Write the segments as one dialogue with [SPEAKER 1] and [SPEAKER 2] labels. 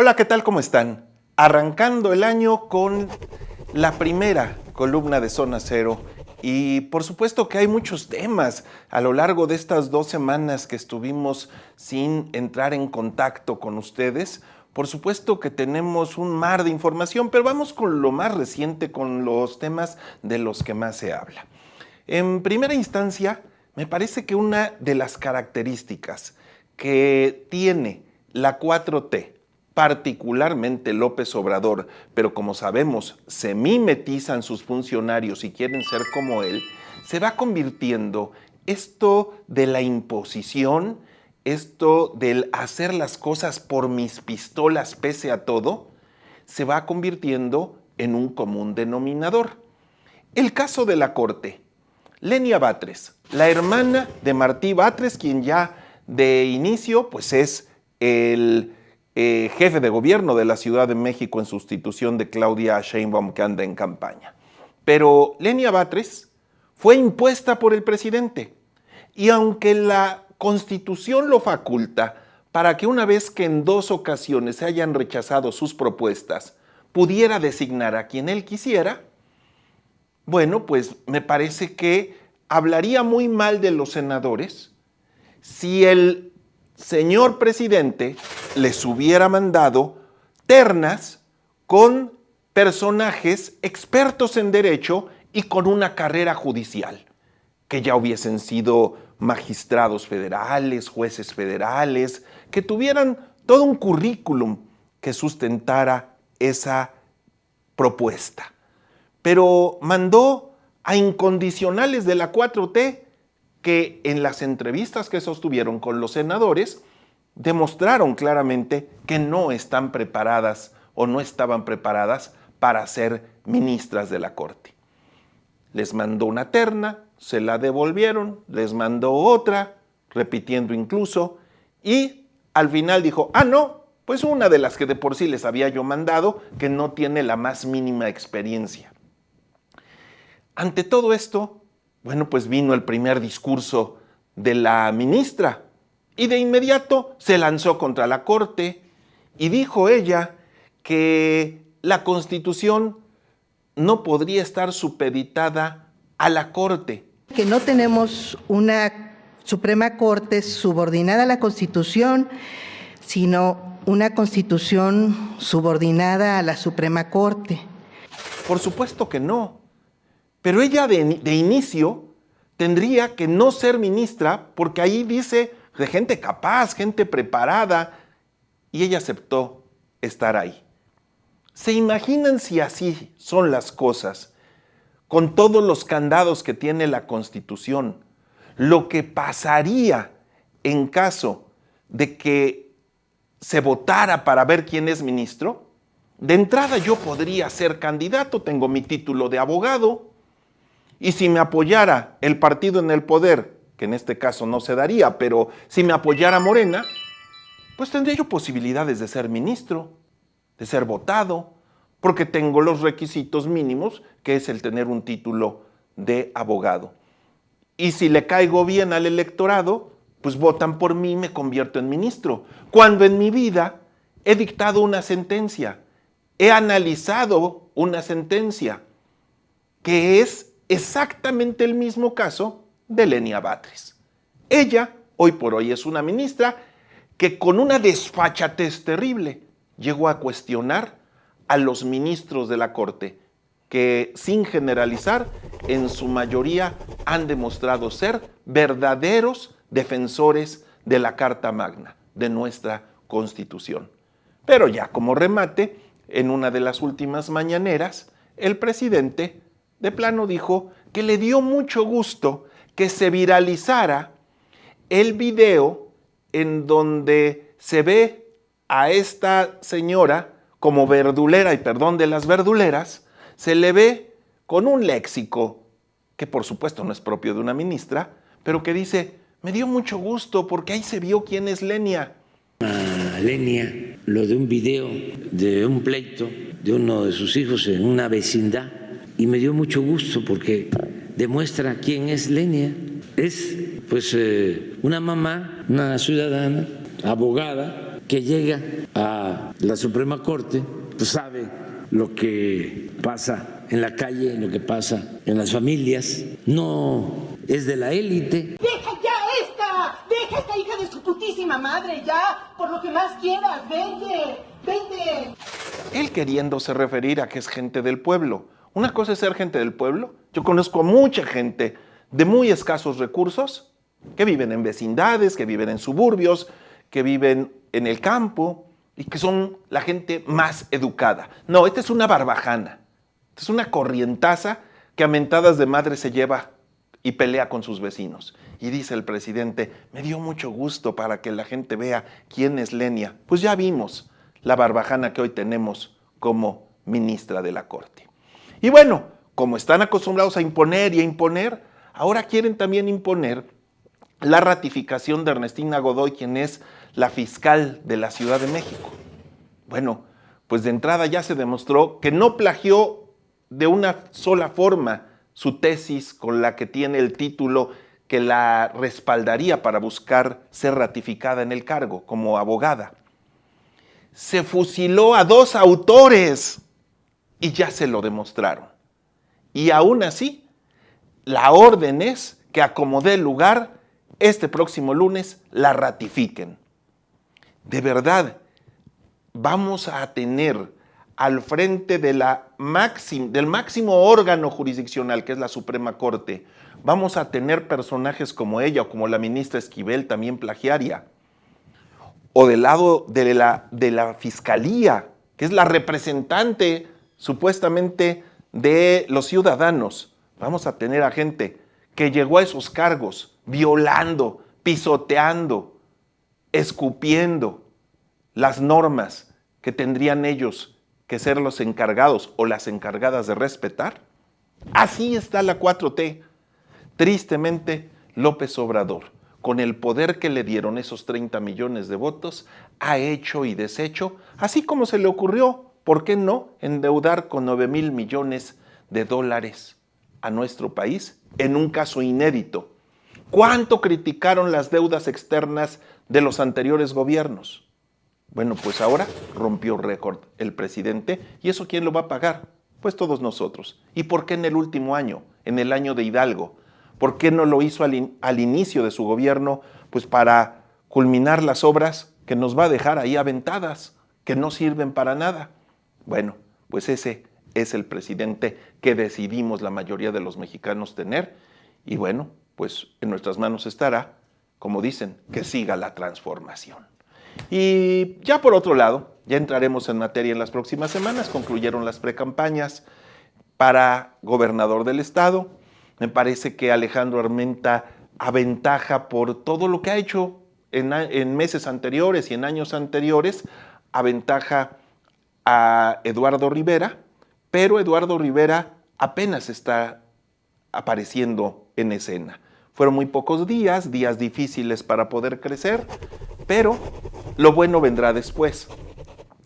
[SPEAKER 1] Hola, ¿qué tal? ¿Cómo están? Arrancando el año con la primera columna de Zona Cero y por supuesto que hay muchos temas a lo largo de estas 2 semanas que estuvimos sin entrar en contacto con ustedes. Por supuesto que tenemos un mar de información, pero vamos con lo más reciente, con los temas de los que más se habla. En primera instancia, me parece que una de las características que tiene la 4T, particularmente López Obrador, pero como sabemos, se mimetizan sus funcionarios y quieren ser como él, se va convirtiendo esto de la imposición, esto del hacer las cosas por mis pistolas pese a todo, se va convirtiendo en un común denominador. El caso de la Corte. Lenia Batres, la hermana de Martí Batres, quien ya de inicio pues es el jefe de gobierno de la Ciudad de México en sustitución de Claudia Sheinbaum, que anda en campaña. Pero Lenia Batres fue impuesta por el presidente y aunque la Constitución lo faculta para que una vez que en 2 ocasiones se hayan rechazado sus propuestas pudiera designar a quien él quisiera, bueno, pues me parece que hablaría muy mal de los senadores si el señor presidente les hubiera mandado ternas con personajes expertos en derecho y con una carrera judicial, que ya hubiesen sido magistrados federales, jueces federales, que tuvieran todo un currículum que sustentara esa propuesta. Pero mandó a incondicionales de la 4T que en las entrevistas que sostuvieron con los senadores demostraron claramente que no están preparadas o no estaban preparadas para ser ministras de la Corte. Les mandó una terna, se la devolvieron, les mandó otra, repitiendo incluso, y al final dijo, no, pues una de las que de por sí les había yo mandado, que no tiene la más mínima experiencia. Ante todo esto, bueno, pues vino el primer discurso de la ministra y de inmediato se lanzó contra la Corte y dijo ella que la Constitución no podría estar supeditada a la Corte.
[SPEAKER 2] Que no tenemos una Suprema Corte subordinada a la Constitución, sino una Constitución subordinada a la Suprema Corte.
[SPEAKER 1] Por supuesto que no. Pero ella de inicio tendría que no ser ministra porque ahí dice de gente capaz, gente preparada, y ella aceptó estar ahí. ¿Se imaginan si así son las cosas, con todos los candados que tiene la Constitución, lo que pasaría en caso de que se votara para ver quién es ministro? De entrada yo podría ser candidato, tengo mi título de abogado, y si me apoyara el partido en el poder, que en este caso no se daría, pero si me apoyara Morena, pues tendría yo posibilidades de ser ministro, de ser votado, porque tengo los requisitos mínimos, que es el tener un título de abogado. Y si le caigo bien al electorado, pues votan por mí y me convierto en ministro. Cuando en mi vida he dictado una sentencia, he analizado una sentencia, que es exactamente el mismo caso de Lenia Batres. Ella, hoy por hoy, es una ministra que con una desfachatez terrible llegó a cuestionar a los ministros de la Corte, que sin generalizar, en su mayoría han demostrado ser verdaderos defensores de la Carta Magna, de nuestra Constitución. Pero ya como remate, en una de las últimas mañaneras, el presidente de plano dijo que le dio mucho gusto que se viralizara el video en donde se ve a esta señora como verdulera, y perdón de las verduleras, se le ve con un léxico que por supuesto no es propio de una ministra, pero que dice, me dio mucho gusto porque ahí se vio quién es Lenia.
[SPEAKER 3] A Lenia, lo de un video de un pleito de uno de sus hijos en una vecindad, y me dio mucho gusto porque demuestra quién es Lenia. Es pues una mamá, una ciudadana, abogada, que llega a la Suprema Corte, pues sabe lo que pasa en la calle, lo que pasa en las familias, no es de la élite.
[SPEAKER 4] Deja esta hija de su putísima madre, ya, por lo que más quieras, vente.
[SPEAKER 1] Él queriéndose referir a que es gente del pueblo. Una cosa es ser gente del pueblo. Yo conozco a mucha gente de muy escasos recursos que viven en vecindades, que viven en suburbios, que viven en el campo y que son la gente más educada. No, esta es una barbajana. Esta es una corrientaza que a mentadas de madre se lleva y pelea con sus vecinos. Y dice el presidente, me dio mucho gusto para que la gente vea quién es Lenia. Pues ya vimos la barbajana que hoy tenemos como ministra de la Corte. Y bueno, como están acostumbrados a imponer y a imponer, ahora quieren también imponer la ratificación de Ernestina Godoy, quien es la fiscal de la Ciudad de México. Bueno, pues de entrada ya se demostró que no plagió de una sola forma su tesis con la que tiene el título que la respaldaría para buscar ser ratificada en el cargo como abogada. Se fusiló a 2 autores y ya se lo demostraron. Y aún así, la orden es que a como dé lugar, este próximo lunes la ratifiquen. De verdad, vamos a tener al frente de del máximo órgano jurisdiccional, que es la Suprema Corte, vamos a tener personajes como ella o como la ministra Esquivel, también plagiaria, o del lado de la Fiscalía, que es la representante supuestamente de los ciudadanos. Vamos a tener a gente que llegó a esos cargos violando, pisoteando, escupiendo las normas que tendrían ellos que ser los encargados o las encargadas de respetar. Así está la 4T. Tristemente, López Obrador, con el poder que le dieron esos 30 millones de votos, ha hecho y deshecho, así como se le ocurrió, ¿por qué no?, endeudar con 9,000 millones de dólares a nuestro país en un caso inédito. ¿Cuánto criticaron las deudas externas de los anteriores gobiernos? Bueno, pues ahora rompió récord el presidente. ¿Y eso quién lo va a pagar? Pues todos nosotros. ¿Y por qué en el último año, en el año de Hidalgo? ¿Por qué no lo hizo al inicio de su gobierno? Pues para culminar las obras que nos va a dejar ahí aventadas, que no sirven para nada. Bueno, pues ese es el presidente que decidimos la mayoría de los mexicanos tener. Y bueno, pues en nuestras manos estará, como dicen, que siga la transformación. Y ya por otro lado, ya entraremos en materia en las próximas semanas. Concluyeron las precampañas para gobernador del estado. Me parece que Alejandro Armenta aventaja por todo lo que ha hecho en meses anteriores y en años anteriores, aventaja a Eduardo Rivera, pero Eduardo Rivera apenas está apareciendo en escena. Fueron muy pocos días difíciles para poder crecer, pero lo bueno vendrá después.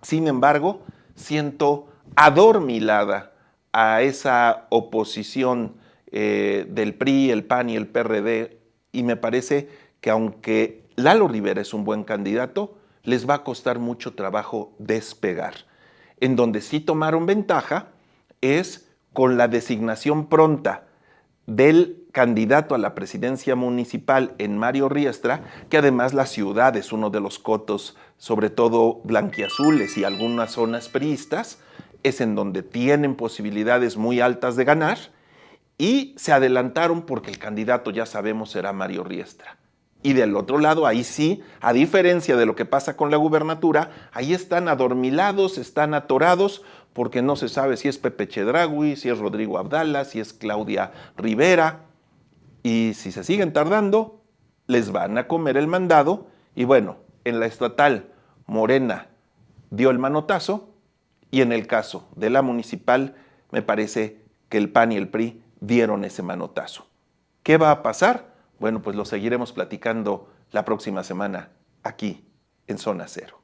[SPEAKER 1] Sin embargo, siento adormilada a esa oposición del PRI, el PAN y el PRD, y me parece que aunque Lalo Rivera es un buen candidato, les va a costar mucho trabajo despegar. En donde sí tomaron ventaja es con la designación pronta del candidato a la presidencia municipal en Mario Riestra, que además la ciudad es uno de los cotos, sobre todo blanquiazules y algunas zonas priistas, es en donde tienen posibilidades muy altas de ganar, y se adelantaron porque el candidato, ya sabemos, será Mario Riestra. Y del otro lado, ahí sí, a diferencia de lo que pasa con la gubernatura, ahí están adormilados, están atorados, porque no se sabe si es Pepe Chedraui, si es Rodrigo Abdala, si es Claudia Rivera. Y si se siguen tardando, les van a comer el mandado. Y bueno, en la estatal, Morena dio el manotazo, y en el caso de la municipal, me parece que el PAN y el PRI dieron ese manotazo. ¿Qué va a pasar? Bueno, pues lo seguiremos platicando la próxima semana aquí en Zona Cero.